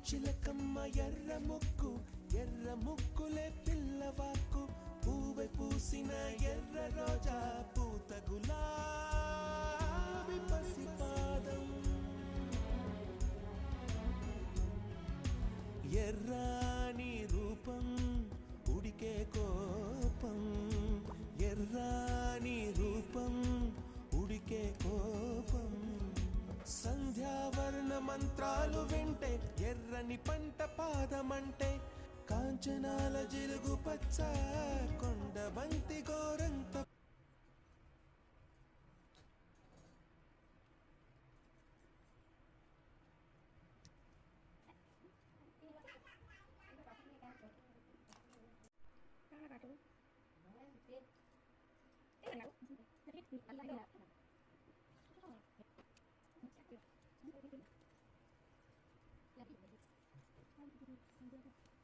చిలకమ్మ ఎర్ర ముక్కులే పిల్లవాకు పూవై పూసిన ఎర్ర రోజా పూత గులాబీ పసిపాదం ఎర్రాని రూపం ఉడికే కోపం ఎర్రాని రూపం ఉడికే కోపం సంధ్యావర్ణ మంత్రాలు వింటే ఎర్రని పంట పాదమంటే కాంచనాల జిలుగు పచ్చ కొండ బంతి గోరంత Lagi.